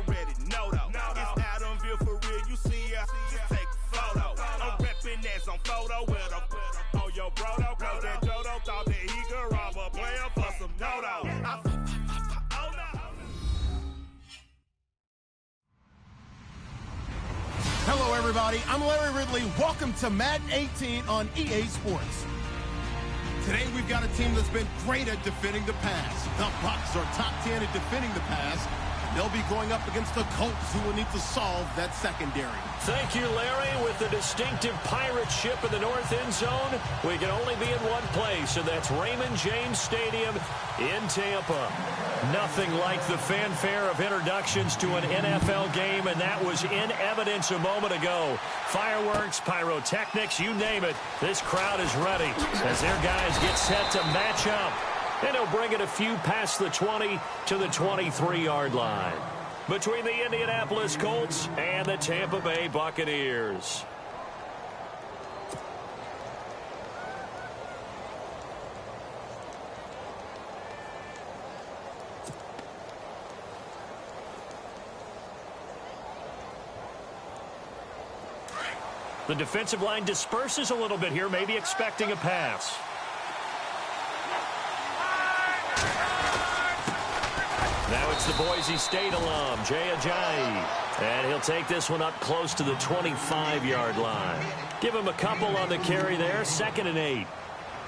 already know though. It's Adamville for real, you see ya, just take a photo. I'm reppin' as on photo with a on your bro though, cause that Jodo thought that he could rob a player for some dodo. Oh no. Hello everybody, I'm Larry Ridley. Welcome to Madden 18 on EA Sports. Today we've got a team that's been great at defending the pass. The Bucs are top 10 at defending the pass. They'll be going up against the Colts, who will need to solve that secondary. Thank you, Larry. With the distinctive pirate ship in the north end zone, we can only be in one place, and that's Raymond James Stadium in Tampa. Nothing like the fanfare of introductions to an NFL game, and that was in evidence a moment ago. Fireworks, pyrotechnics, you name it. This crowd is ready as their guys get set to match up. And he'll bring it a few past the 20 to the 23-yard line. Between the Indianapolis Colts and the Tampa Bay Buccaneers. The defensive line disperses a little bit here, maybe expecting a pass. Now it's the Boise State alum, Jay Ajayi. And he'll take this one up close to the 25-yard line. Give him a couple on the carry there, 2nd and 8.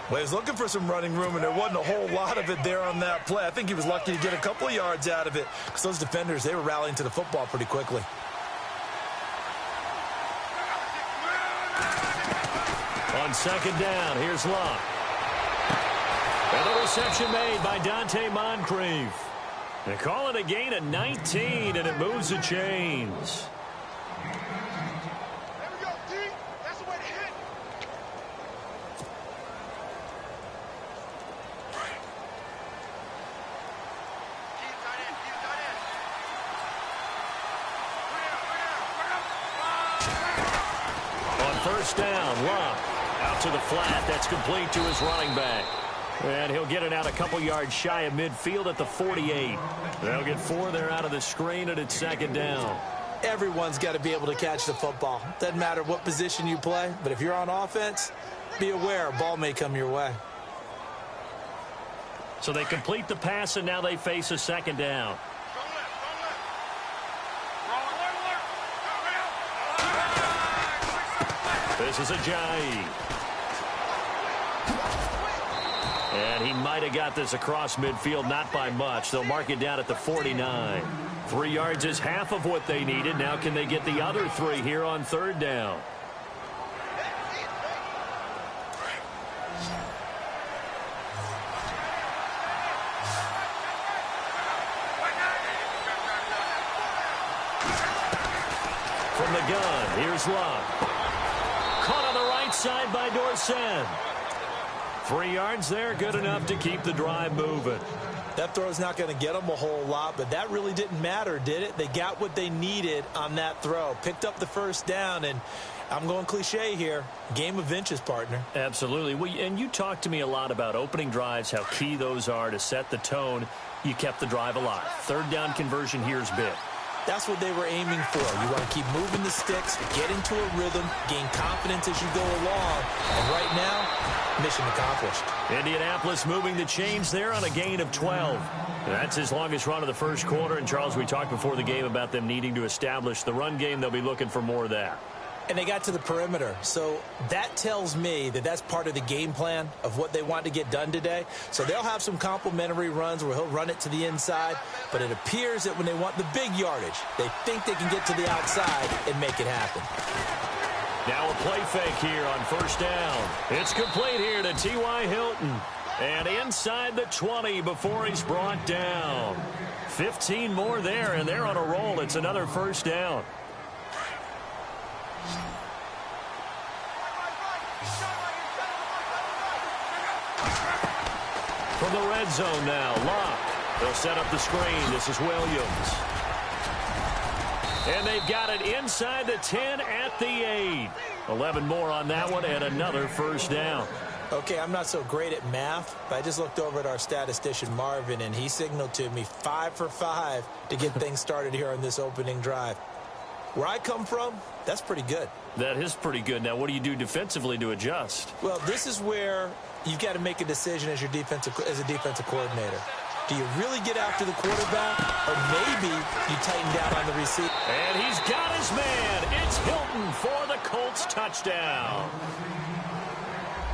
Well, he was looking for some running room, and there wasn't a whole lot of it there on that play. I think he was lucky to get a couple of yards out of it because those defenders, they were rallying to the football pretty quickly. On 2nd down, here's Luck. And the reception made by Dante Moncrief. They call it a gain of 19, and it moves the chains. There we go, D. That's the way to hit. Keep tight end, keep tight end. On 1st down, Luck out to the flat. That's complete to his running back. And he'll get it out a couple yards shy of midfield at the 48. They'll get 4 there out of the screen, and it's 2nd down. Everyone's got to be able to catch the football. Doesn't matter what position you play, but if you're on offense, be aware a ball may come your way. So they complete the pass, and now they face a 2nd down. This is Ajayi. And he might have got this across midfield, not by much. They'll mark it down at the 49. 3 yards is half of what they needed. Now can they get the other 3 here on 3rd down? From the gun, here's Luck. Caught on the right side by Dorsett. 3 yards there, good enough to keep the drive moving. That throw's not going to get them a whole lot, but that really didn't matter, did it? They got what they needed on that throw. Picked up the 1st down, and I'm going cliche here. Game of inches, partner. Absolutely. And you talked to me a lot about opening drives, how key those are to set the tone. You kept the drive alive. 3rd down conversion here's big. That's what they were aiming for. You want to keep moving the sticks, get into a rhythm, gain confidence as you go along. And right now, mission accomplished. Indianapolis moving the chains there on a gain of 12. That's his longest run of the 1st quarter. And, Charles, we talked before the game about them needing to establish the run game. They'll be looking for more of that. And they got to the perimeter. So that tells me that that's part of the game plan of what they want to get done today. So they'll have some complementary runs where he'll run it to the inside. But it appears that when they want the big yardage, they think they can get to the outside and make it happen. Now a play fake here on 1st down. It's complete here to T.Y. Hilton. And inside the 20 before he's brought down. 15 more there, and they're on a roll. It's another 1st down. From the red zone now, Luck. They'll set up the screen. This is Williams. And they've got it inside the 10 at the 8. 11 more on that one and another 1st down. Okay, I'm not so great at math, but I just looked over at our statistician, Marvin, and he signaled to me 5 for 5 to get things started here on this opening drive. Where I come from, that's pretty good. That is pretty good. Now, what do you do defensively to adjust? Well, this is where you've got to make a decision as a defensive coordinator. Do you really get after the quarterback, or maybe you tighten down on the receiver? And he's got his man. It's Hilton for the Colts touchdown.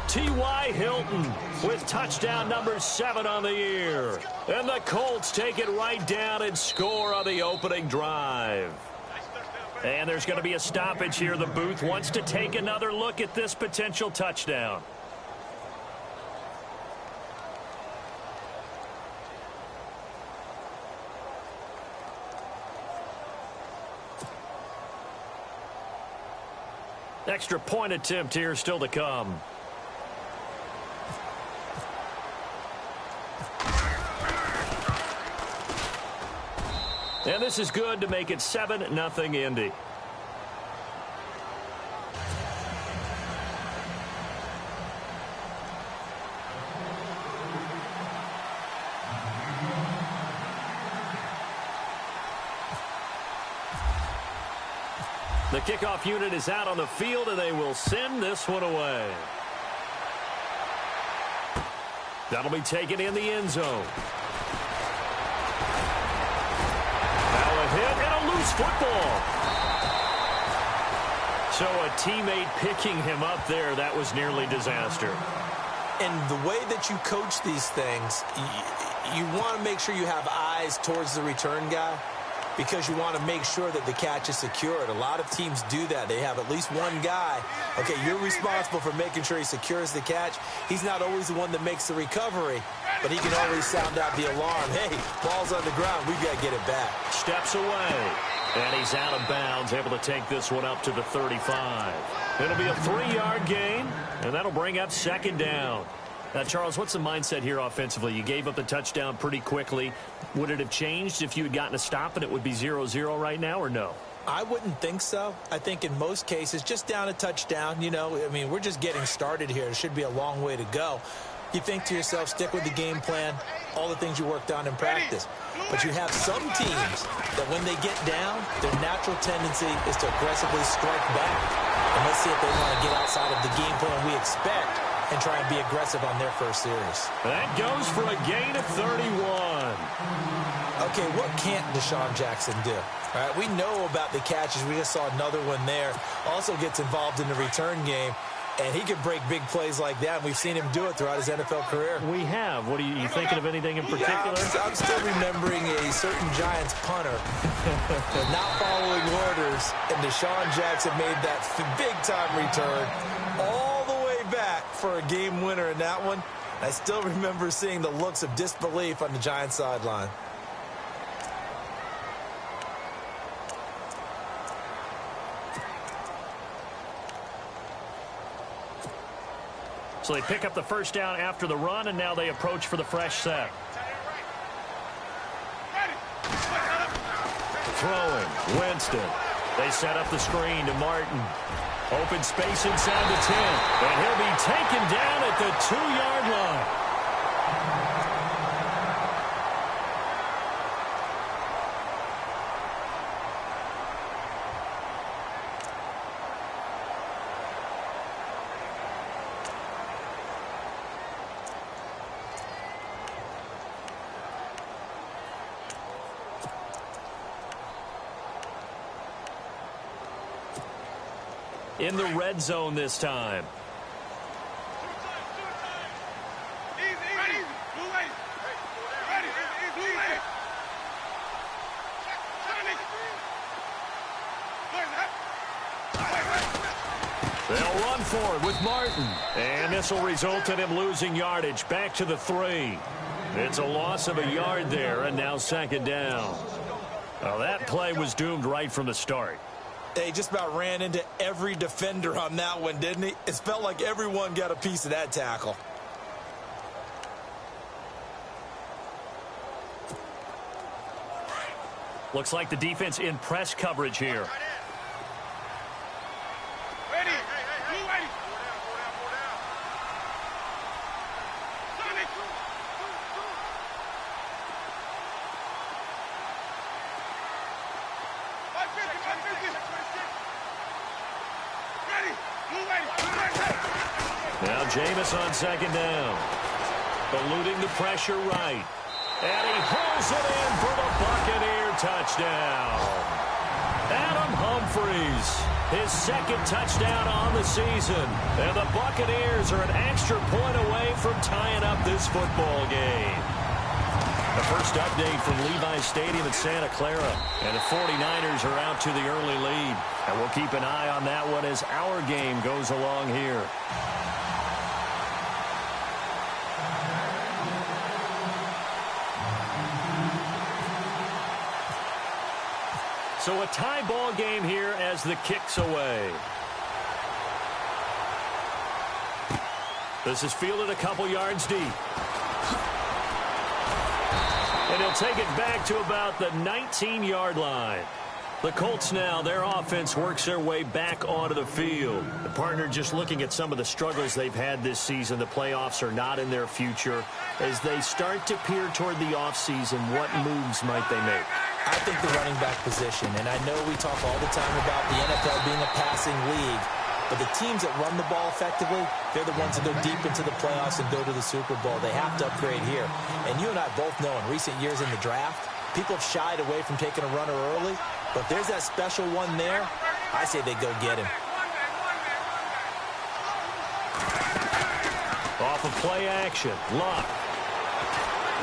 T.Y. Hilton with touchdown number 7 on the year. And the Colts take it right down and score on the opening drive. And there's going to be a stoppage here. The booth wants to take another look at this potential touchdown. Extra point attempt here still to come. And this is good to make it 7-0 Indy. The kickoff unit is out on the field, and they will send this one away. That'll be taken in the end zone. Now a hit and a loose football. So a teammate picking him up there, that was nearly disaster. And the way that you coach these things, you want to make sure you have eyes towards the return guy, because you want to make sure that the catch is secured. A lot of teams do that. They have at least one guy. Okay, you're responsible for making sure he secures the catch. He's not always the one that makes the recovery, but he can always sound out the alarm. Hey, ball's on the ground. We've got to get it back. Steps away, and he's out of bounds, able to take this one up to the 35. It'll be a 3-yard gain, and that'll bring up second down. Now, Charles, what's the mindset here offensively? You gave up the touchdown pretty quickly. Would it have changed if you had gotten a stop and it would be 0-0 right now, or no? I wouldn't think so. I think in most cases, just down a touchdown, you know, I mean, we're just getting started here. It should be a long way to go. You think to yourself, stick with the game plan, all the things you worked on in practice. But you have some teams that when they get down, their natural tendency is to aggressively strike back. And let's see if they want to get outside of the game plan we expect and try and be aggressive on their first series. That goes for a gain of 31. Okay, what can't Deshaun Jackson do? All right, we know about the catches. We just saw another one there. Also gets involved in the return game, and he can break big plays like that. We've seen him do it throughout his NFL career. We have. What are you thinking of anything in particular? Yeah, I'm still remembering a certain Giants punter not following orders, and Deshaun Jackson made that big-time return all the way back for a game winner in that one. I still remember seeing the looks of disbelief on the Giants sideline. So they pick up the first down after the run, and now they approach for the fresh set. Throwing, Winston. They set up the screen to Martin. Open space inside the 10, and he'll be taken down at the 2-yard line. In the red zone this time. They'll run for it with Martin. And this will result in him losing yardage back to the 3. It's a loss of a yard there, and now second down. Well, that play was doomed right from the start. He just about ran into every defender on that one, didn't he? It felt like everyone got a piece of that tackle. Looks like the defense in press coverage here. Now Jameis on second down. Eluding the pressure right. And he pulls it in for the Buccaneer touchdown. Adam Humphries, his second touchdown on the season. And the Buccaneers are an extra point away from tying up this football game. The first update from Levi's Stadium in Santa Clara. And the 49ers are out to the early lead. And we'll keep an eye on that one as our game goes along here. So a tie ball game here as the kick's away. This is fielded a couple yards deep. And he'll take it back to about the 19-yard line. The Colts now, their offense works their way back onto the field. The partner just looking at some of the struggles they've had this season. The playoffs are not in their future. As they start to peer toward the offseason, what moves might they make? I think the running back position, and I know we talk all the time about the NFL being a passing league, but the teams that run the ball effectively, they're the ones that go deep into the playoffs and go to the Super Bowl. They have to upgrade here. And you and I both know in recent years in the draft, people have shied away from taking a runner early, but if there's that special one there, I say they go get him. Off of play action, Luck.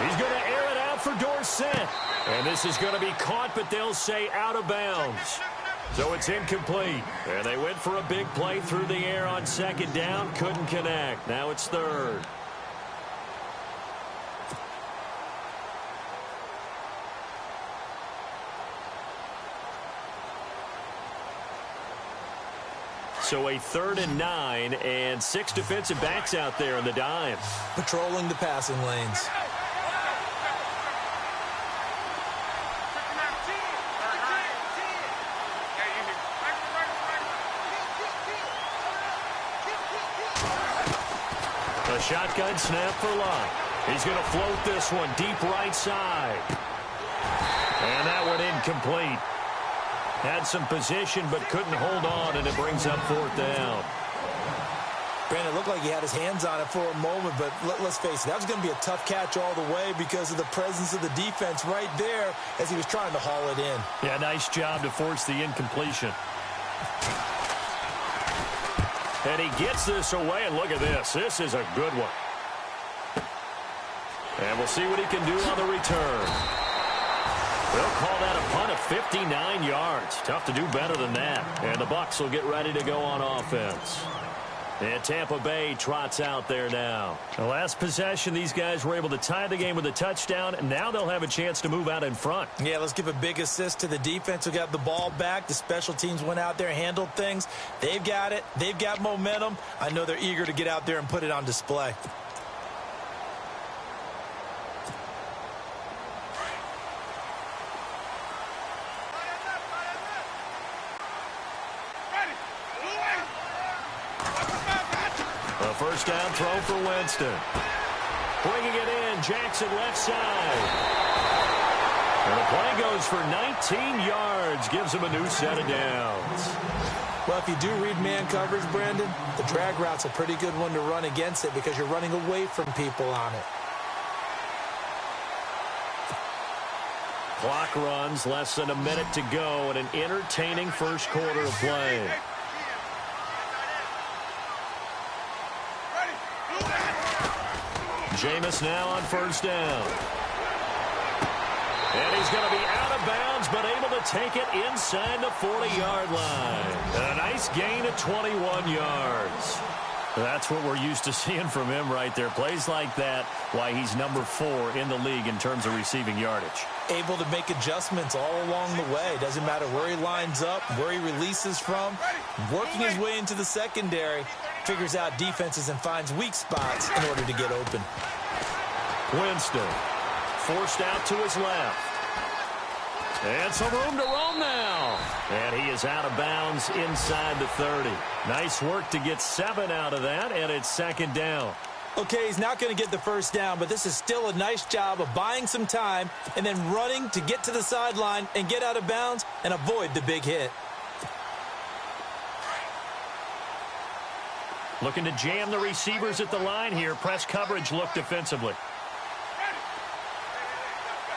He's going to air it out for Dorsett. And this is going to be caught, but they'll say out of bounds. So it's incomplete. And they went for a big play through the air on second down. Couldn't connect. Now it's third. So a 3rd and 9 and 6 defensive backs out there in the dime. Patrolling the passing lanes. A shotgun snap for Luck. He's going to float this one deep right side. And that one incomplete. Had some position but couldn't hold on, and it brings up 4th down. Brandon, it looked like he had his hands on it for a moment, but let's face it, that was going to be a tough catch all the way because of the presence of the defense right there as he was trying to haul it in. Yeah, nice job to force the incompletion. And he gets this away, and look at this. This is a good one. And we'll see what he can do on the return. They'll call that a punt of 59 yards. Tough to do better than that. And the Bucs will get ready to go on offense. And Tampa Bay trots out there now. The last possession, these guys were able to tie the game with a touchdown, and now they'll have a chance to move out in front. Yeah, let's give a big assist to the defense who got the ball back. The special teams went out there, handled things. They've got it. They've got momentum. I know they're eager to get out there and put it on display. First down throw for Winston. Bringing it in, Jackson left side. And the play goes for 19 yards, gives him a new set of downs. Well, if you do read man coverage, Brandon, the drag route's a pretty good one to run against it because you're running away from people on it. Clock runs, less than a minute to go, and an entertaining first quarter of play. Jameis now on first down. And he's going to be out of bounds, but able to take it inside the 40-yard line. And a nice gain of 21 yards. That's what we're used to seeing from him right there. Plays like that, why he's number 4 in the league in terms of receiving yardage. Able to make adjustments all along the way. Doesn't matter where he lines up, where he releases from. Working his way into the secondary. Figures out defenses and finds weak spots in order to get open. Winston forced out to his left. And some room to roam now. And he is out of bounds inside the 30. Nice work to get 7 out of that, and it's second down. Okay, he's not going to get the first down, but this is still a nice job of buying some time and then running to get to the sideline and get out of bounds and avoid the big hit. Looking to jam the receivers at the line here. Press coverage look defensively.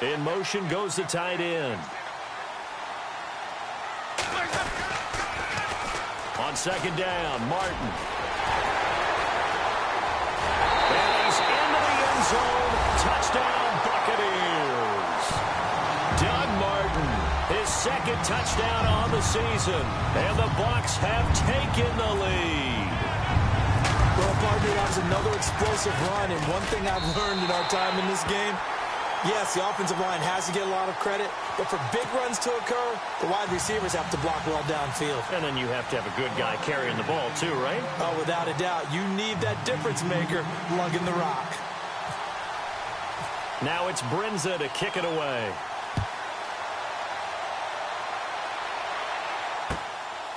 In motion goes the tight end. On second down, Martin. And he's into the end zone. Touchdown, Buccaneers. Doug Martin, his second touchdown on the season. And the Bucs have taken the lead. Well, partner, that was another explosive run. And one thing I've learned in our time in this game, yes, the offensive line has to get a lot of credit, but for big runs to occur, the wide receivers have to block well downfield. And then you have to have a good guy carrying the ball too, right? Oh, without a doubt. You need that difference maker lugging the rock. Now it's Brinza to kick it away.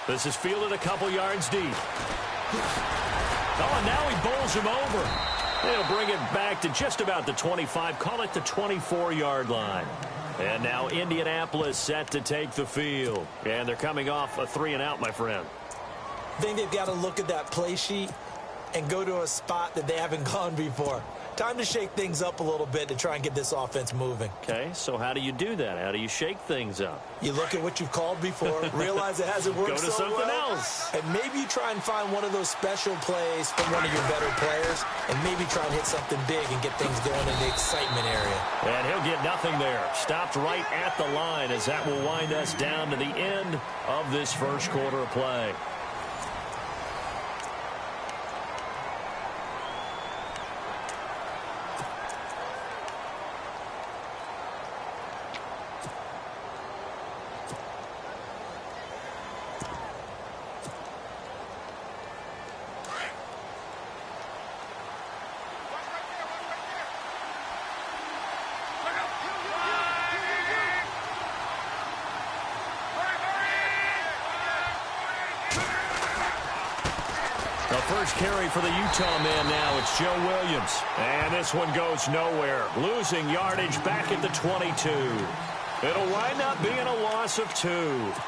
This is fielded a couple yards deep. Oh, and now he bowls him over. They'll bring it back to just about the 25, call it the 24-yard line. And now Indianapolis set to take the field. And they're coming off a 3-and-out, my friend. I think they've got to look at that play sheet and go to a spot that they haven't gone before. Time to shake things up a little bit to try and get this offense moving. Okay, so how do you do that? How do you shake things up? You look at what you've called before, realize it hasn't worked Go to so something well, else. and maybe you try and find one of those special plays from one of your better players, and maybe try and hit something big and get things going in the excitement area. And he'll get nothing there. Stopped right at the line as that will wind us down to the end of this first quarter of play. First carry for the Utah man now. It's Joe Williams. And this one goes nowhere. Losing yardage back at the 22. It'll wind up being a loss of 2.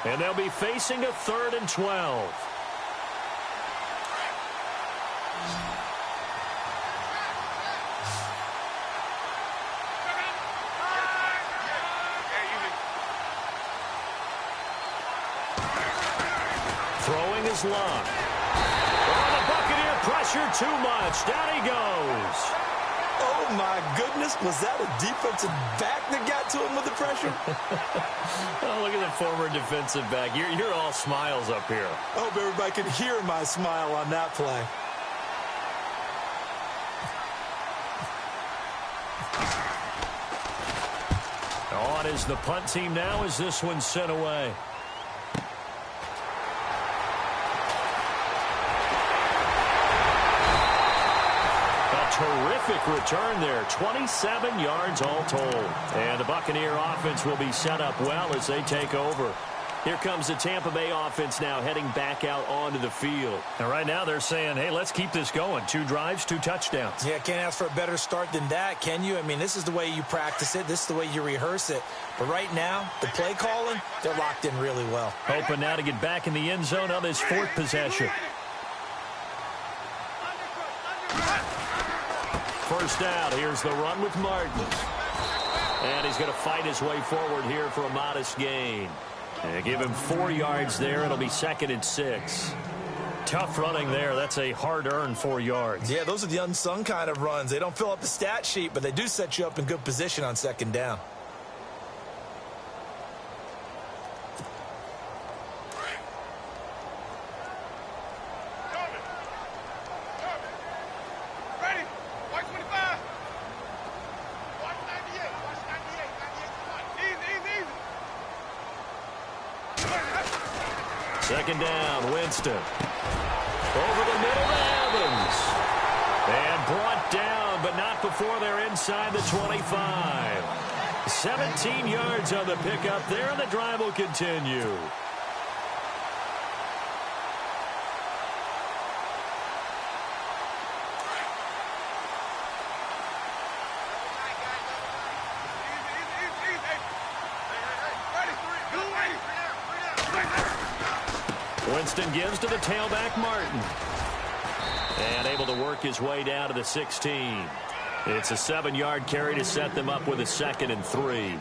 And they'll be facing a 3rd and 12. Throwing his luck. Pressure too much. Down he goes. Oh, my goodness. Was that a defensive back that got to him with the pressure? Oh, look at the former defensive back. You're all smiles up here. I hope everybody can hear my smile on that play. On is the punt team now as this one's sent away. Terrific return there. 27 yards all told. And the Buccaneer offense will be set up well as they take over. Here comes the Tampa Bay offense now heading back out onto the field. And right now they're saying, hey, let's keep this going. 2 drives, 2 touchdowns. Yeah, can't ask for a better start than that, can you? I mean, this is the way you practice it. This is the way you rehearse it. But right now, the play calling, they're locked in really well. Hoping now to get back in the end zone on this 4th possession. First down. Here's the run with Martin. And he's going to fight his way forward here for a modest gain. And give him 4 yards there. It'll be 2nd and 6. Tough running there. That's a hard-earned 4 yards. Yeah, those are the unsung kind of runs. They don't fill up the stat sheet, but they do set you up in good position on 2nd down. Second down, Winston. Over the middle to Evans. And brought down, but not before they're inside the 25. 17 yards on the pickup there, and the drive will continue. Winston gives to the tailback, Martin. And able to work his way down to the 16. It's a 7-yard carry to set them up with a 2nd and 3.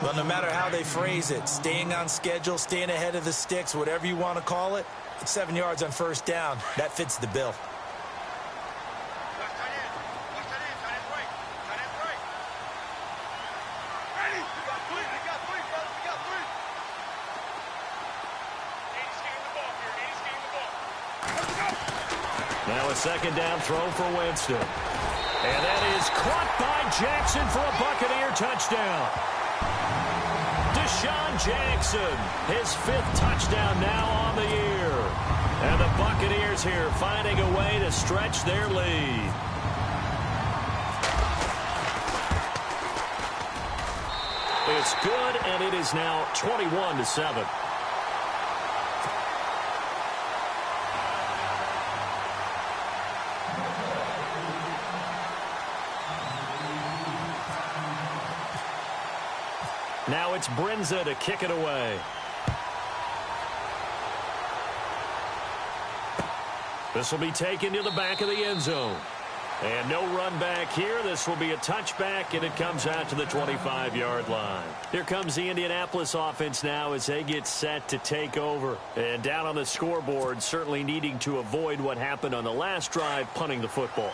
Well, no matter how they phrase it, staying on schedule, staying ahead of the sticks, whatever you want to call it, it's 7 yards on first down. That fits the bill. Now a 2nd down throw for Winston. And that is caught by Jackson for a Buccaneer touchdown. Deshaun Jackson, his 5th touchdown now on the year. And the Buccaneers here finding a way to stretch their lead. It's good, and it is now 21-7. Now it's Brinza to kick it away. This will be taken to the back of the end zone. And no run back here. This will be a touchback, and it comes out to the 25-yard line. Here comes the Indianapolis offense now as they get set to take over. And down on the scoreboard, certainly needing to avoid what happened on the last drive, punting the football.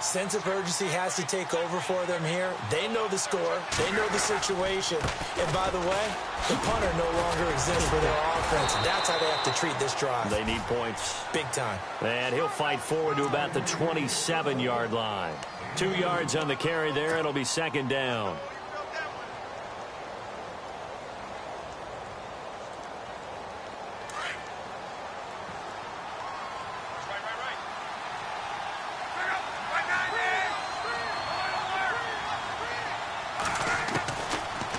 Sense of urgency has to take over for them here. They know the score. They know the situation. And by the way, the punter no longer exists for their offense. That's how they have to treat this drive. They need points. Big time. And he'll fight forward to about the 27-yard line. 2 yards on the carry there. It'll be 2nd down.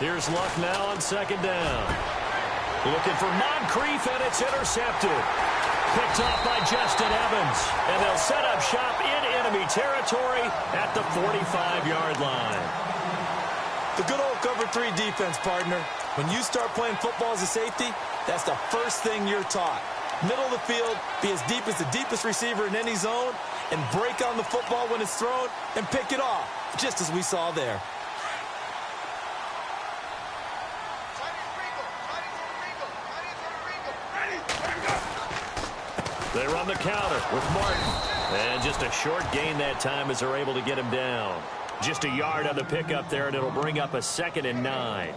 Here's Luck now on 2nd down. Looking for Moncrief, and it's intercepted. Picked off by Justin Evans. And they'll set up shop in enemy territory at the 45-yard line. The good old cover 3 defense, partner. When you start playing football as a safety, that's the first thing you're taught. Middle of the field, be as deep as the deepest receiver in any zone, and break on the football when it's thrown and pick it off, just as we saw there. They run the counter with Martin. And just a short gain that time as they're able to get him down. Just a yard on the pickup there, and it'll bring up a 2nd and 9.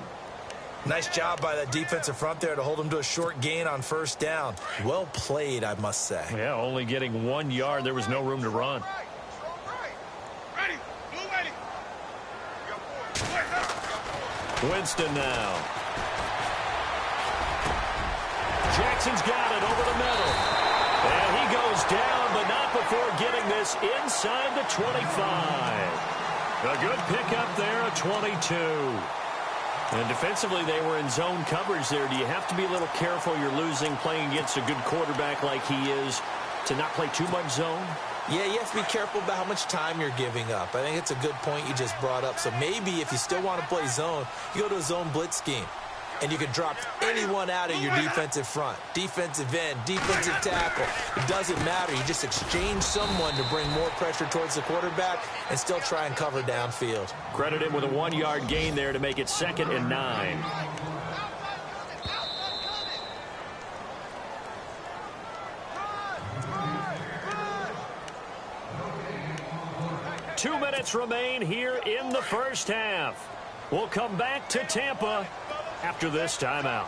Nice job by that defensive front there to hold him to a short gain on first down. Well played, I must say. Yeah, only getting 1 yard. There was no room to run. Winston now. Jackson's got it over the middle. And he goes down, but not before getting this inside the 25. A good pickup there, a 22. And defensively, they were in zone coverage there. Do you have to be a little careful? You're losing, playing against a good quarterback like he is, to not play too much zone? Yeah, you have to be careful about how much time you're giving up. I think it's a good point you just brought up. So maybe if you still want to play zone, you go to a zone blitz scheme. And you can drop anyone out of your defensive front. Defensive end, defensive tackle. It doesn't matter. You just exchange someone to bring more pressure towards the quarterback and still try and cover downfield. Credit him with a 1-yard gain there to make it 2nd and 9. Two minutes remain here in the first half. We'll come back to Tampa after this timeout.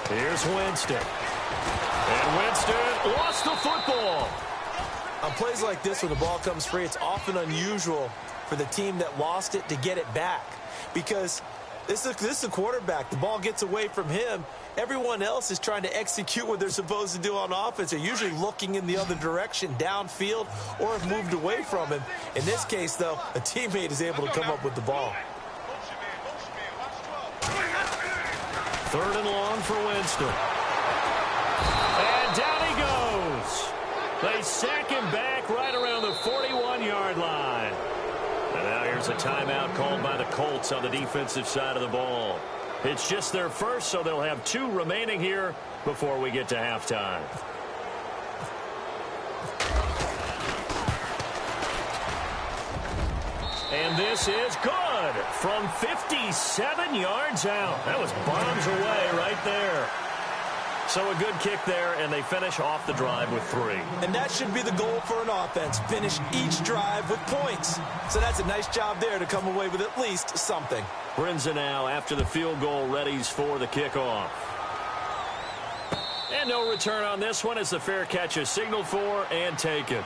Here's Winston. And Winston lost the football. On plays like this, when the ball comes free, it's often unusual for the team that lost it to get it back. Because this is a quarterback. The ball gets away from him. Everyone else is trying to execute what they're supposed to do on offense. They're usually looking in the other direction, downfield, or have moved away from him. In this case, though, a teammate is able to come up with the ball. 3rd and long for Winston. And down he goes. They sack him back right around the 41-yard line. And now here's There's a timeout called by the Colts on the defensive side of the ball. It's just their first, so they'll have 2 remaining here before we get to halftime. And this is good from 57 yards out. That was bombs away right there. So a good kick there, and they finish off the drive with 3. And that should be the goal for an offense. Finish each drive with points. So that's a nice job there to come away with at least something. Brinza now, after the field goal, readies for the kickoff. And no return on this one as the fair catch is signaled for and taken.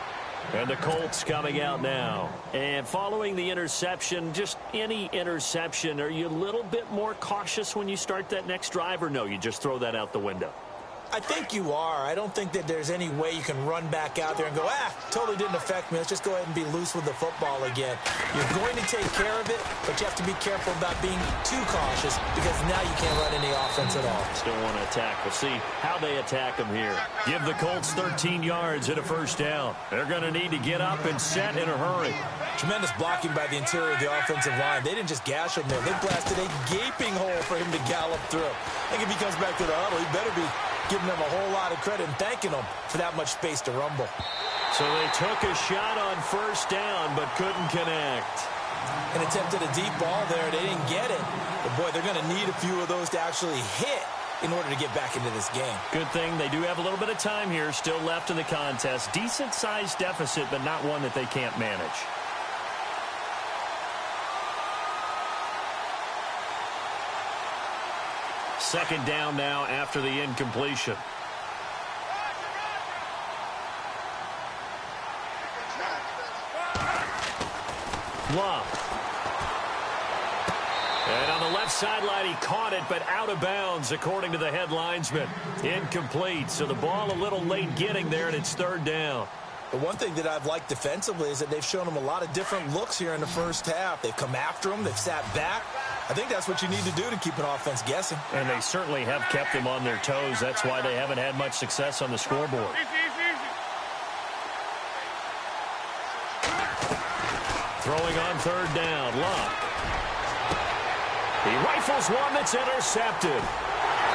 And the Colts coming out now. And following the interception, just any interception, are you a little bit more cautious when you start that next drive, or no, you just throw that out the window? I think you are. I don't think that there's any way you can run back out there and go, totally didn't affect me. Let's just go ahead and be loose with the football again. You're going to take care of it, but you have to be careful about being too cautious because now you can't run any offense at all. Still want to attack. We'll see how they attack them here. Give the Colts 13 yards and a first down. They're going to need to get up and set in a hurry. Tremendous blocking by the interior of the offensive line. They didn't just gash him there. They blasted a gaping hole for him to gallop through. I think if he comes back to the huddle, he better be giving them a whole lot of credit and thanking them for that much space to rumble. So they took a shot on first down but couldn't connect. And attempted a deep ball there. They didn't get it. But, boy, they're going to need a few of those to actually hit in order to get back into this game. Good thing they do have a little bit of time here still left in the contest. Decent-sized deficit, but not one that they can't manage. Second down now after the incompletion. Love. And on the left sideline, he caught it, but out of bounds, according to the head linesman. Incomplete, so the ball a little late getting there, and it's third down. The one thing that I've liked defensively is that they've shown them a lot of different looks here in the first half. They've come after them. They've sat back. I think that's what you need to do to keep an offense guessing. And they certainly have kept them on their toes. That's why they haven't had much success on the scoreboard. Throwing on third down, Luck. He rifles one that's intercepted.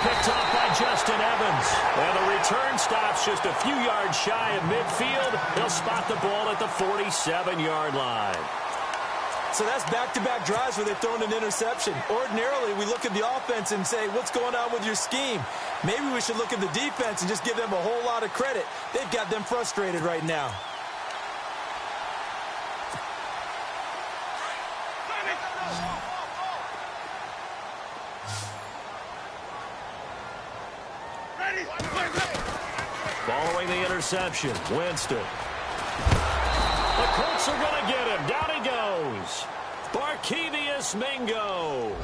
Picked off by Justin Evans. And the return stops just a few yards shy of midfield. He'll spot the ball at the 47-yard line. So that's back-to-back drives where they've thrown an interception. Ordinarily, we look at the offense and say, what's going on with your scheme? Maybe we should look at the defense and just give them a whole lot of credit. They've got them frustrated right now. Following the interception, Winston. The Colts are going to get him. Down he goes. Barkevius Mingo.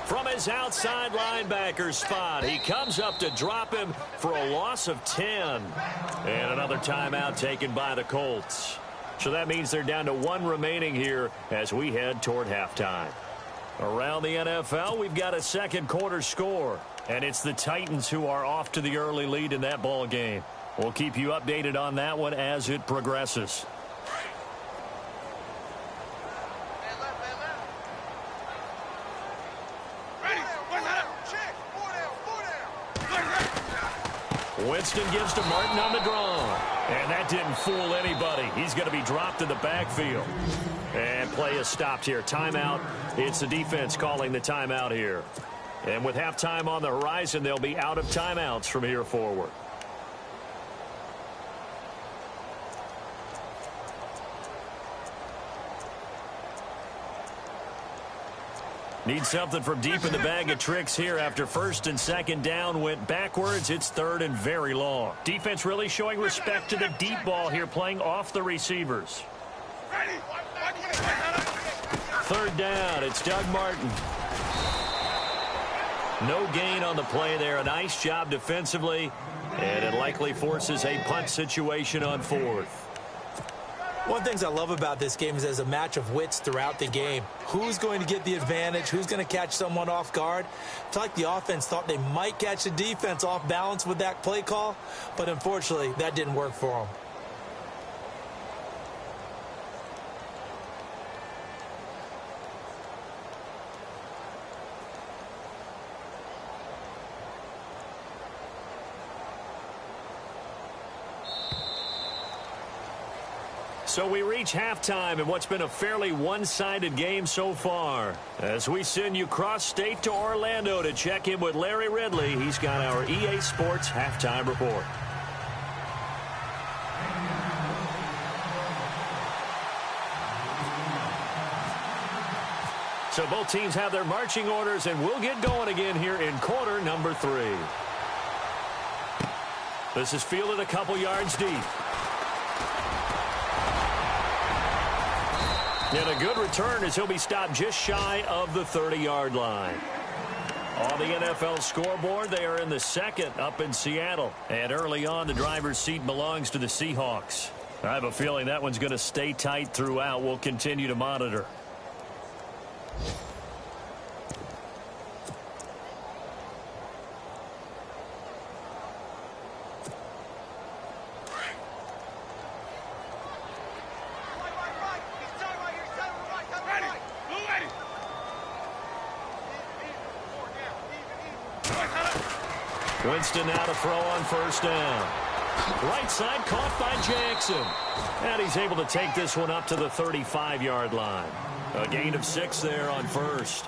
From his outside linebacker spot, he comes up to drop him for a loss of 10. And another timeout taken by the Colts. So that means they're down to 1 remaining here as we head toward halftime. Around the NFL, we've got a second quarter score. And it's the Titans who are off to the early lead in that ball game. We'll keep you updated on that one as it progresses. Winston gives to Martin on the draw. And that didn't fool anybody. He's going to be dropped in the backfield. And play is stopped here. Timeout. It's the defense calling the timeout here. And with halftime on the horizon, they'll be out of timeouts from here forward. Need something from deep in the bag of tricks here after first and second down went backwards. It's third and very long. Defense really showing respect to the deep ball here, playing off the receivers. Third down, it's Doug Martin. No gain on the play there. A nice job defensively, and it likely forces a punt situation on fourth. One of the things I love about this game is there's a match of wits throughout the game. Who's going to get the advantage? Who's going to catch someone off guard? I feel like the offense thought they might catch the defense off balance with that play call, but unfortunately, that didn't work for them. So we reach halftime in what's been a fairly one-sided game so far. As we send you cross-state to Orlando to check in with Larry Ridley, he's got our EA Sports halftime report. So both teams have their marching orders, and we'll get going again here in quarter number 3. This is fielded a couple yards deep. And a good return as he'll be stopped just shy of the 30-yard line. On the NFL scoreboard, they are in the second up in Seattle. And early on, the driver's seat belongs to the Seahawks. I have a feeling that one's going to stay tight throughout. We'll continue to monitor. Winston now to throw on first down. Right side caught by Jackson. And he's able to take this one up to the 35-yard line. A gain of 6 there on first.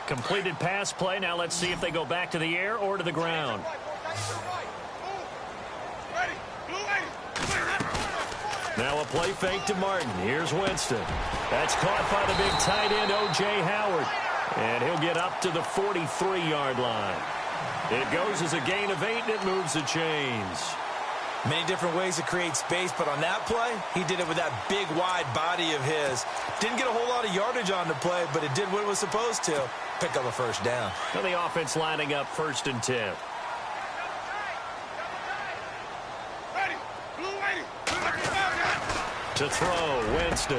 Completed pass play. Now let's see if they go back to the air or to the ground. Now a play fake to Martin. Here's Winston. That's caught by the big tight end, O.J. Howard. And he'll get up to the 43-yard line. It goes as a gain of 8, and it moves the chains. Many different ways to create space, but on that play, he did it with that big, wide body of his. Didn't get a whole lot of yardage on the play, but it did what it was supposed to. Pick up a first down. And the offense lining up 1st and 10. To throw, Winston.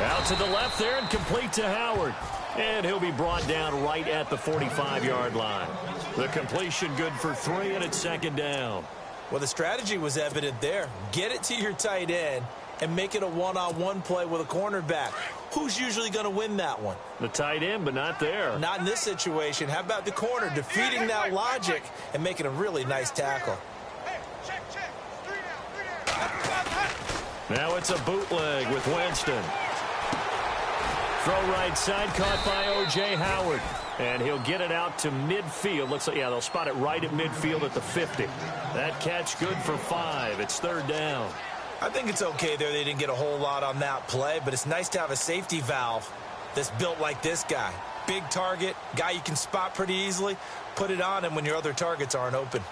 Out to the left there and complete to Howard. And he'll be brought down right at the 45-yard line. The completion good for 3, and it's 2nd down. Well, the strategy was evident there. Get it to your tight end and make it a one-on-one play with a cornerback. Who's usually going to win that one? The tight end, but not there. Not in this situation. How about the corner defeating that logic and making a really nice tackle? Now it's a bootleg with Winston. Throw right side caught by O.J. Howard. And he'll get it out to midfield. Looks like, yeah, they'll spot it right at midfield at the 50. That catch good for 5. It's 3rd down. I think it's okay there. They didn't get a whole lot on that play, but it's nice to have a safety valve that's built like this guy. Big target, guy you can spot pretty easily. Put it on him when your other targets aren't open.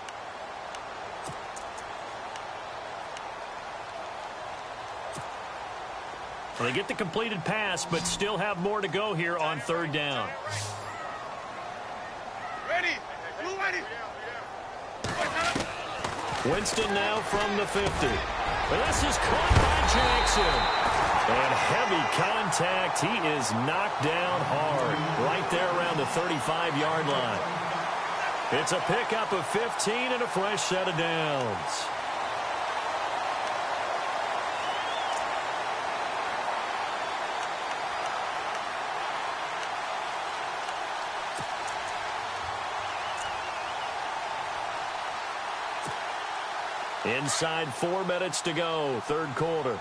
Well, they get the completed pass, but still have more to go here on 3rd down. Winston now from the 50. This is caught by Jackson. And heavy contact. He is knocked down hard right there around the 35-yard line. It's a pickup of 15 and a fresh set of downs. Inside 4 minutes to go, 3rd quarter.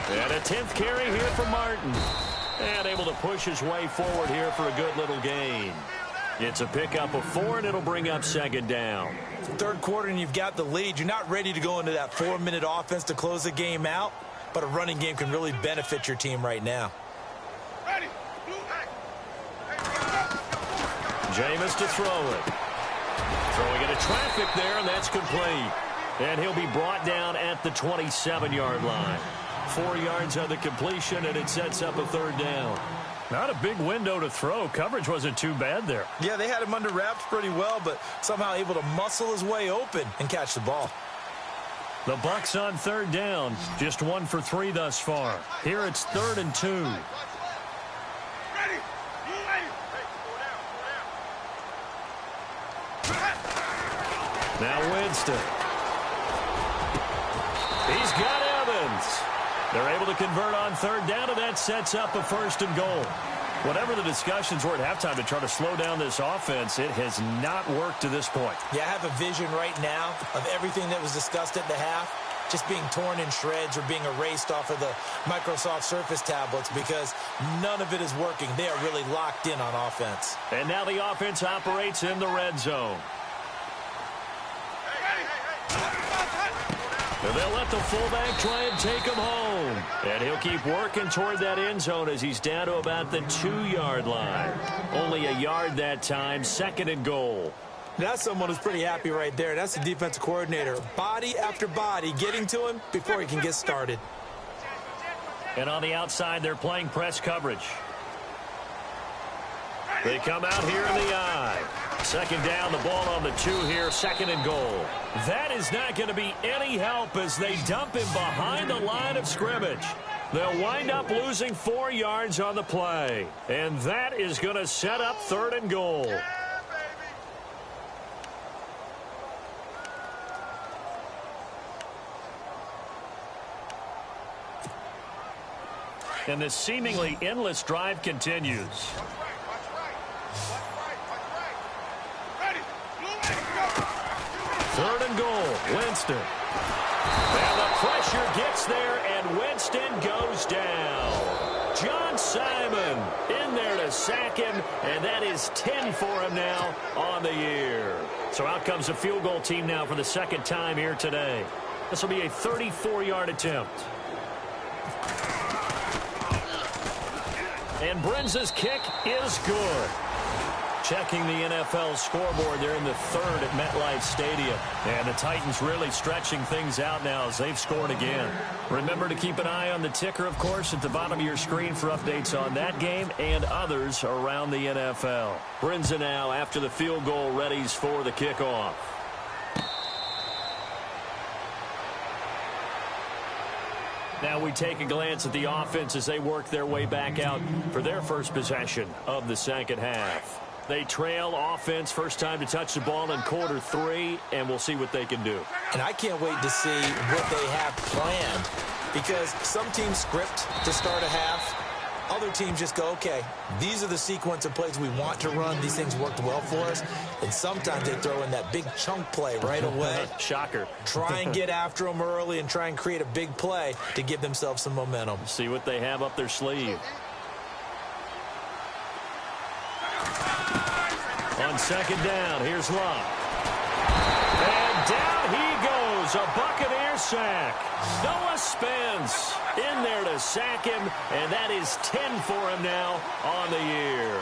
And a 10th carry here for Martin. And able to push his way forward here for a good little gain. It's a pickup of 4, and it'll bring up 2nd down. 3rd quarter, and you've got the lead. You're not ready to go into that 4-minute offense to close the game out, but a running game can really benefit your team right now. Jameis to throw it. Throwing into traffic there, and that's complete. And he'll be brought down at the 27-yard line. 4 yards on the completion, and it sets up a 3rd down. Not a big window to throw. Coverage wasn't too bad there. Yeah, they had him under wraps pretty well, but somehow able to muscle his way open and catch the ball. The Bucs on 3rd down. Just 1 for 3 thus far. Here it's 3rd and 2. Now Winston. He's got Evans. They're able to convert on third down, and that sets up a 1st and goal. Whatever the discussions were at halftime to try to slow down this offense, it has not worked to this point. Yeah, I have a vision right now of everything that was discussed at the half just being torn in shreds or being erased off of the Microsoft Surface tablets because none of it is working. They are really locked in on offense. And now the offense operates in the red zone. And they'll let the fullback try and take him home. And he'll keep working toward that end zone as he's down to about the 2-yard line. Only a yard that time, 2nd and goal. That's someone who's pretty happy right there. That's the defensive coordinator. Body after body getting to him before he can get started. And on the outside, they're playing press coverage. They come out here in the I. 2nd down, the ball on the 2 here, 2nd and goal. That is not going to be any help as they dump him behind the line of scrimmage. They'll wind up losing 4 yards on the play. And that is going to set up 3rd and goal. And this seemingly endless drive continues. 3rd and goal, Winston. And the pressure gets there, and Winston goes down. John Simon in there to sack him, and that is 10 for him now on the year. So out comes a field goal team now for the 2nd time here today. This will be a 34-yard attempt. And Brenza's kick is good. Checking the NFL scoreboard, they're in the 3rd at MetLife Stadium. And the Titans really stretching things out now as they've scored again. Remember to keep an eye on the ticker, of course, at the bottom of your screen for updates on that game and others around the NFL. Brenza now, after the field goal, readies for the kickoff. Now we take a glance at the offense as they work their way back out for their first possession of the 2nd half. They trail offense, first time to touch the ball in quarter 3, and we'll see what they can do. And I can't wait to see what they have planned because some teams script to start a half. Other teams just go, okay, these are the sequence of plays we want to run. These things worked well for us. And sometimes they throw in that big chunk play right away. Shocker. Try and get after them early and try and create a big play to give themselves some momentum. See what they have up their sleeve. On 2nd down, here's Luck. And down he goes, a Buccaneer sack. Noah Spence in there to sack him, and that is 10 for him now on the year.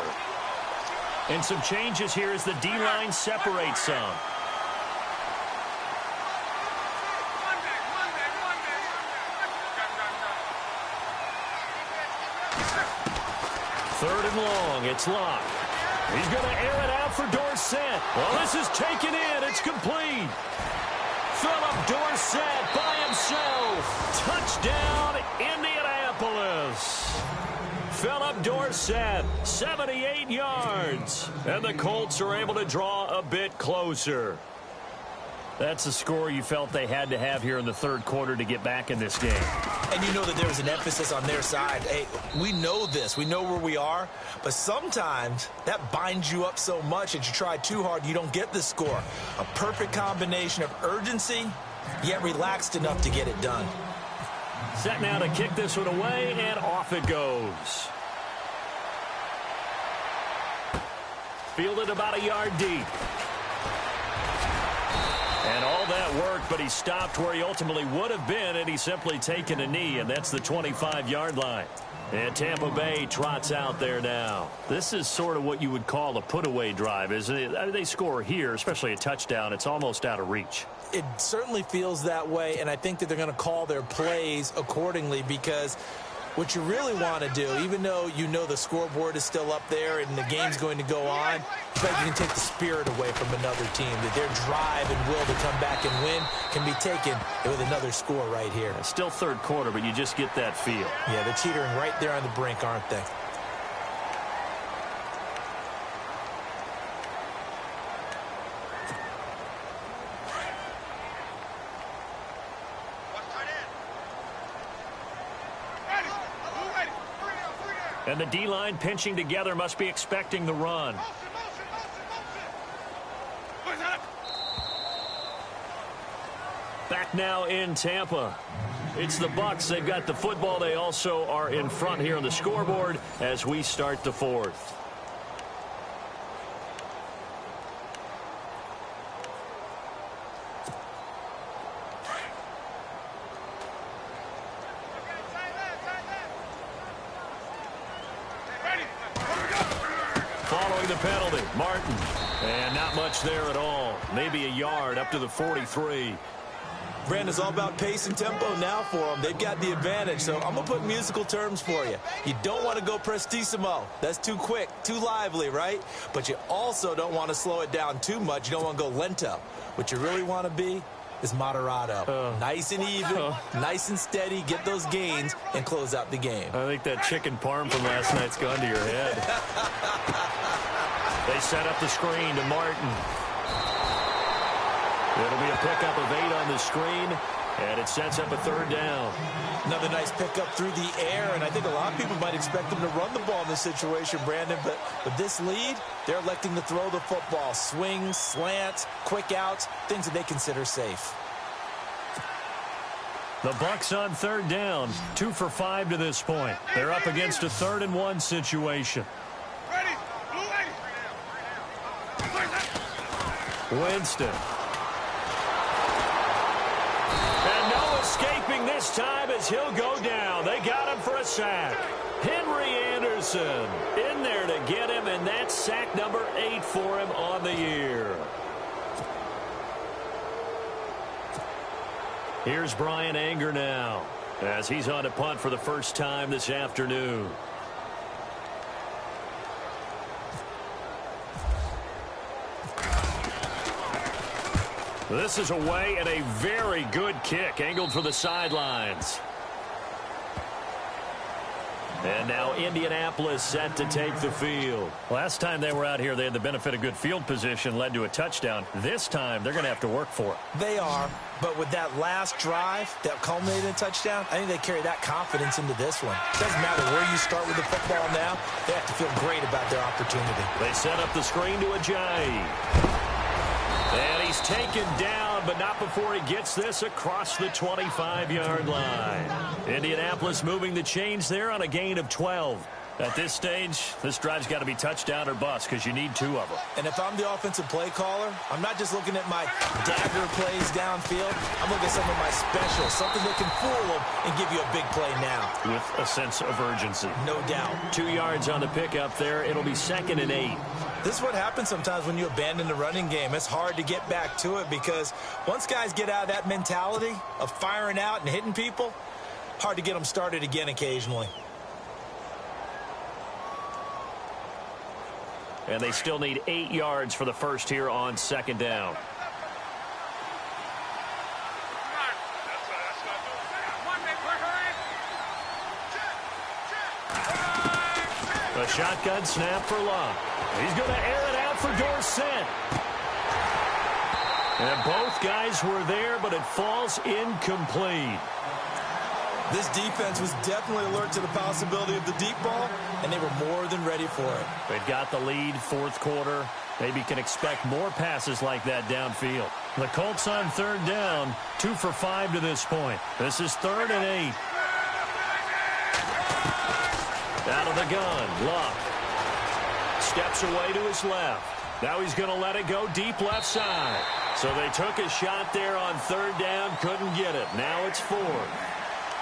And some changes here as the D-line separates some. Third and long, it's Luck. He's going to air it out for Dorsett. Well, this is taken in. It's complete. Philip Dorsett by himself. Touchdown, Indianapolis. Philip Dorsett, 78 yards. And the Colts are able to draw a bit closer. That's a score you felt they had to have here in the 3rd quarter to get back in this game. And you know that there was an emphasis on their side. Hey, we know this. We know where we are. But sometimes that binds you up so much that you try too hard, you don't get the score. A perfect combination of urgency, yet relaxed enough to get it done. Set now to kick this one away, and off it goes. Fielded about a yard deep. And all that worked, but he stopped where he ultimately would have been, and he's simply taken a knee, and that's the 25-yard line. And Tampa Bay trots out there now. This is sort of what you would call a put-away drive, isn't it? I mean, they score here, especially a touchdown. It's almost out of reach. It certainly feels that way, and I think that they're going to call their plays accordingly because what you really want to do, even though you know the scoreboard is still up there and the game's going to go on, you can take the spirit away from another team, that their drive and will to come back and win can be taken with another score right here. It's still 3rd quarter, but you just get that feel. Yeah, they're teetering right there on the brink, aren't they? And the D-line pinching together must be expecting the run. Back now in Tampa. It's the Bucs. They've got the football. They also are in front here on the scoreboard as we start the fourth. Following the penalty, Martin. And not much there at all. Maybe a yard up to the 43. Brandon, it's all about pace and tempo now for them. They've got the advantage, so I'm going to put musical terms for you. You don't want to go prestissimo. That's too quick, too lively, right? But you also don't want to slow it down too much. You don't want to go lento. What you really want to be is moderato. Nice and even, nice and steady, get those gains, and close out the game. I think that chicken parm from last night's gone to your head. They set up the screen to Martin. It'll be a pickup of 8 on the screen, and it sets up a third down. Another nice pickup through the air, and I think a lot of people might expect them to run the ball in this situation, Brandon, but with this lead, they're electing to throw the football. Swings, slants, quick outs, things that they consider safe. The Bucs on third down, 2 for 5 to this point. They're up against a 3rd-and-1 situation. Winston. And no escaping this time as he'll go down. They got him for a sack. Henry Anderson in there to get him, and that's sack number 8 for him on the year. Here's Brian Anger now as he's on to punt for the first time this afternoon. This is away and a very good kick angled for the sidelines. And now Indianapolis set to take the field. Last time they were out here, they had the benefit of good field position, led to a touchdown. This time, they're going to have to work for it. They are, but with that last drive that culminated in a touchdown, I think they carry that confidence into this one. Doesn't matter where you start with the football now, they have to feel great about their opportunity. They set up the screen to Ajayi. And he's taken down, but not before he gets this across the 25-yard line. Indianapolis moving the chains there on a gain of 12. At this stage, this drive's got to be touchdown or bust because you need 2 of them. And if I'm the offensive play caller, I'm not just looking at my dagger plays downfield. I'm looking at some of my specials, something that can fool them and give you a big play now. With a sense of urgency. No doubt. 2 yards on the pickup there. It'll be 2nd and 8. This is what happens sometimes when you abandon the running game. It's hard to get back to it because once guys get out of that mentality of firing out and hitting people, hard to get them started again occasionally. And they still need 8 yards for the first here on 2nd down. A shotgun snap for Locke. He's going to air it out for Dorsett. And both guys were there, but it falls incomplete. This defense was definitely alert to the possibility of the deep ball, and they were more than ready for it. They've got the lead, 4th quarter. Maybe can expect more passes like that downfield. The Colts on 3rd down, 2 for 5 to this point. This is 3rd and 8. Out of the gun, Luck. Steps away to his left. Now he's going to let it go deep left side. So they took a shot there on 3rd down, couldn't get it. Now it's 4th.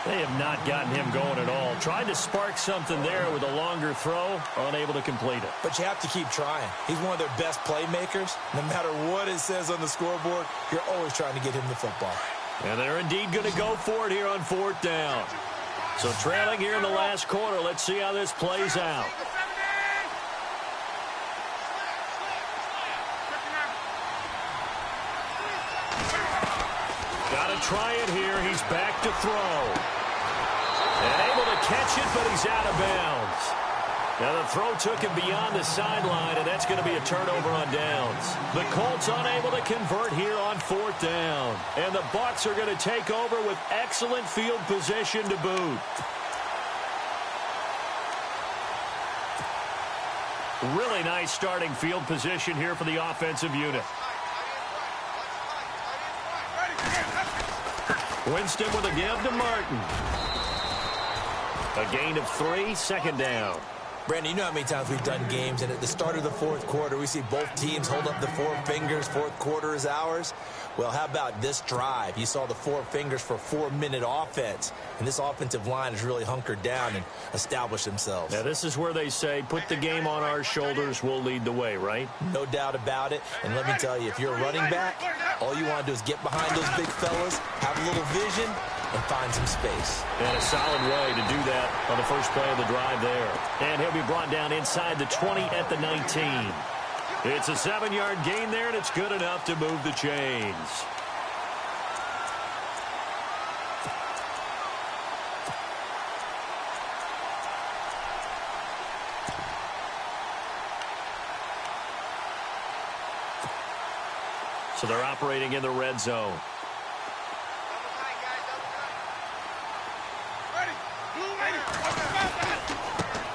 They have not gotten him going at all. Tried to spark something there with a longer throw, unable to complete it. But you have to keep trying. He's one of their best playmakers. No matter what it says on the scoreboard, you're always trying to get him the football. And they're indeed going to go for it here on 4th down. So trailing here in the last quarter, let's see how this plays out. Got to try it here. He's back to throw. And able to catch it, but he's out of bounds. Now the throw took him beyond the sideline, and that's going to be a turnover on downs. The Colts unable to convert here on 4th down. And the Bucs are going to take over with excellent field position to boot. Really nice starting field position here for the offensive unit. Winston with a give to Martin. A gain of 3, second down. Brandon, you know how many times we've done games, and at the start of the fourth quarter, we see both teams hold up the 4 fingers, fourth quarter is ours. Well, how about this drive? You saw the 4 fingers for 4-minute offense, and this offensive line has really hunkered down and established themselves. Now, this is where they say, put the game on our shoulders, we'll lead the way, right? No doubt about it, and let me tell you, if you're a running back, all you want to do is get behind those big fellas, have a little vision, and find some space. And a solid way to do that on the first play of the drive there. And he'll be brought down inside the 20 at the 19. It's a 7-yard gain there, and it's good enough to move the chains. So they're operating in the red zone.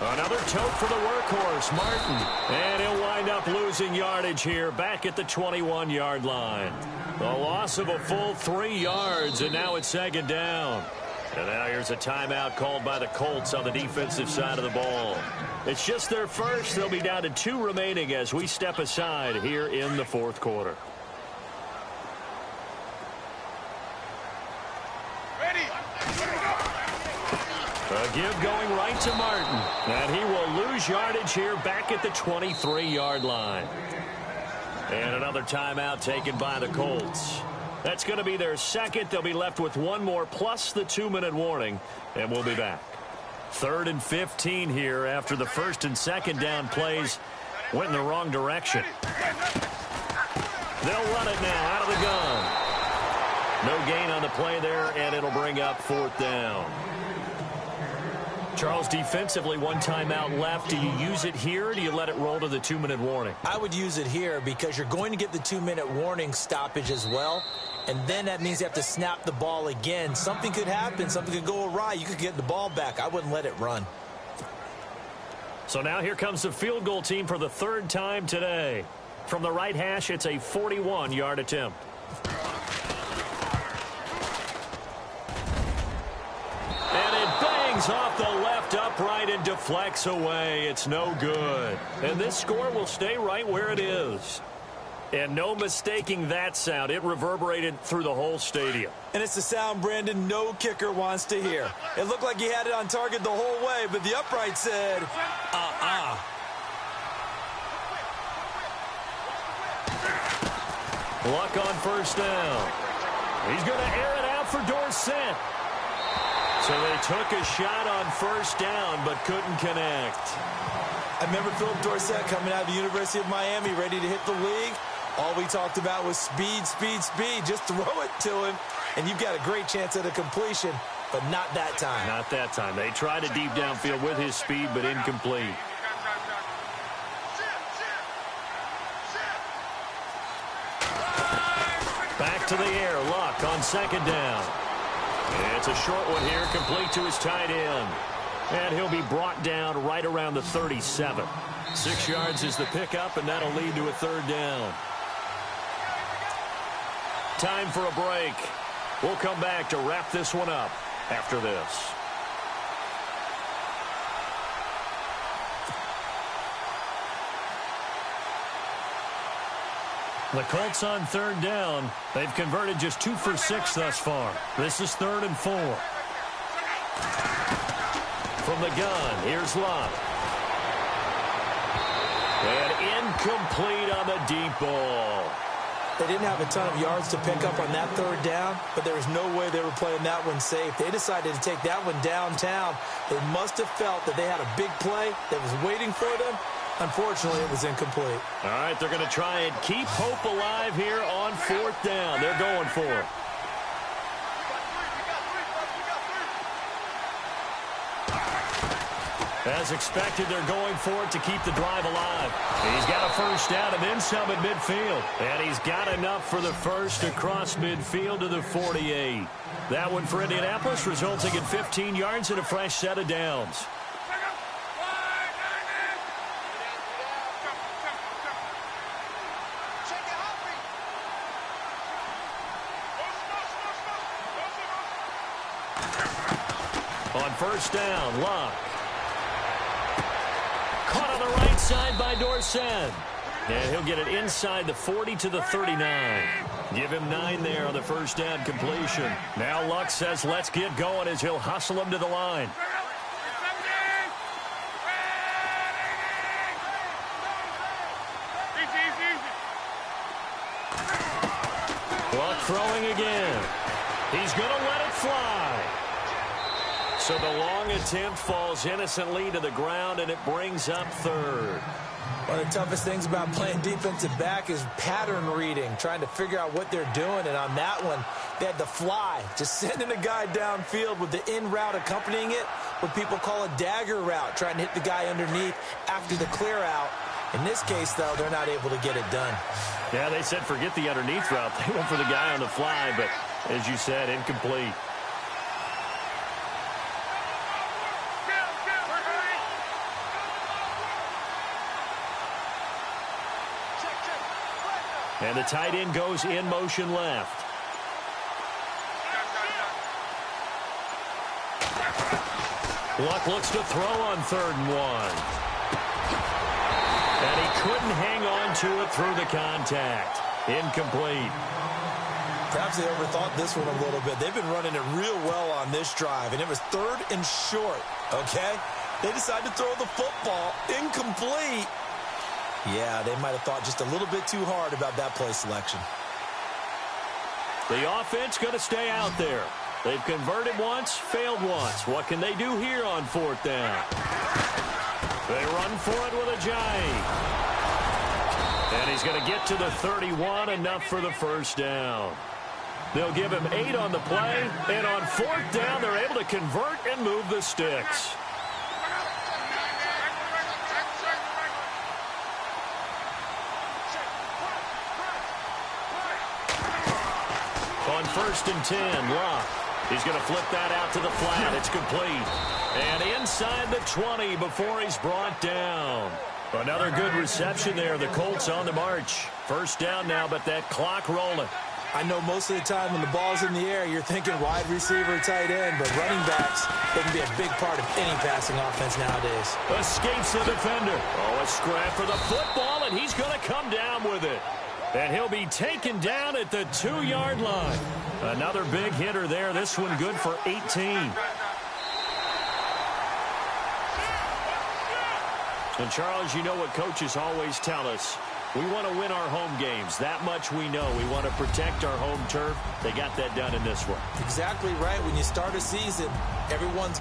Another tote for the workhorse, Martin. And he'll wind up losing yardage here back at the 21-yard line. A loss of a full 3 yards, and now it's second down. And now here's a timeout called by the Colts on the defensive side of the ball. It's just their first. They'll be down to 2 remaining as we step aside here in the fourth quarter. A give going right to Martin. And he will lose yardage here back at the 23-yard line. And another timeout taken by the Colts. That's going to be their second. They'll be left with 1 more plus the 2-minute warning. And we'll be back. 3rd and 15 here after the first and second down plays went in the wrong direction. They'll run it now out of the gun. No gain on the play there, and it'll bring up 4th down. Charles, defensively, 1 timeout left. Do you use it here, or do you let it roll to the 2-minute warning? I would use it here because you're going to get the 2-minute warning stoppage as well. And then that means you have to snap the ball again. Something could happen. Something could go awry. You could get the ball back. I wouldn't let it run. So now here comes the field goal team for the 3rd time today. From the right hash, it's a 41-yard attempt. Off the left upright and deflects away. It's no good. And this score will stay right where it is. And no mistaking that sound. It reverberated through the whole stadium. And it's the sound, Brandon, no kicker wants to hear. It looked like he had it on target the whole way, but the upright said, Luck on first down. He's going to air it out for Dorsett. So they took a shot on first down, but couldn't connect. I remember Philip Dorsett coming out of the University of Miami, ready to hit the league. All we talked about was speed, speed, speed. Just throw it to him, and you've got a great chance at a completion, but not that time. Not that time. They tried a deep downfield with his speed, but incomplete. Back to the air. Luck on second down. It's a short one here, complete to his tight end. And he'll be brought down right around the 37. 6 yards is the pickup, and that'll lead to a 3rd down. Time for a break. We'll come back to wrap this one up after this. The Colts on 3rd down. They've converted just 2 for 6 thus far. This is 3rd and 4. From the gun, here's Luck. And incomplete on the deep ball. They didn't have a ton of yards to pick up on that 3rd down, but there was no way they were playing that one safe. They decided to take that one downtown. They must have felt that they had a big play that was waiting for them. Unfortunately, it was incomplete. All right, they're going to try and keep hope alive here on 4th down. They're going for it. As expected, they're going for it to keep the drive alive. He's got a first down and then some at midfield. And he's got enough for the first across midfield to the 48. That one for Indianapolis, resulting in 15 yards and a fresh set of downs. On first down, Luck. Caught on the right side by Dorsett. And he'll get it inside the 40 to the 39. Give him 9 there on the first down completion. Now Luck says let's get going as he'll hustle him to the line. Luck throwing again. He's going to let it fly. So the long attempt falls innocently to the ground, and it brings up third. One of the toughest things about playing defensive back is pattern reading, trying to figure out what they're doing. And on that one, they had to fly, just sending a guy downfield with the in route accompanying it, what people call a dagger route, trying to hit the guy underneath after the clear out. In this case, though, they're not able to get it done. Yeah, they said forget the underneath route. They went for the guy on the fly, but as you said, incomplete. And the tight end goes in motion left. Luck looks to throw on 3rd and 1. And he couldn't hang on to it through the contact. Incomplete. Perhaps they overthought this one a little bit. They've been running it real well on this drive, and it was 3rd and short, okay? They decided to throw the football. Incomplete. Yeah, they might have thought just a little bit too hard about that play selection. The offense going to stay out there. They've converted once, failed once. What can they do here on 4th down? They run for it with a jive. And he's going to get to the 31, enough for the first down. They'll give him 8 on the play, and on 4th down, they're able to convert and move the sticks. On 1st and 10, Luck. He's going to flip that out to the flat. It's complete. And inside the 20 before he's brought down. Another good reception there. The Colts on the march. First down now, but that clock rolling. I know most of the time when the ball's in the air, you're thinking wide receiver, tight end, but running backs, they can be a big part of any passing offense nowadays. Escapes the defender. Oh, a scrap for the football, and he's going to come down with it. And he'll be taken down at the 2-yard line. Another big hitter there. This one good for 18. And, Charles, you know what coaches always tell us. We want to win our home games. That much we know. We want to protect our home turf. They got that done in this one. Exactly right. When you start a season, everyone's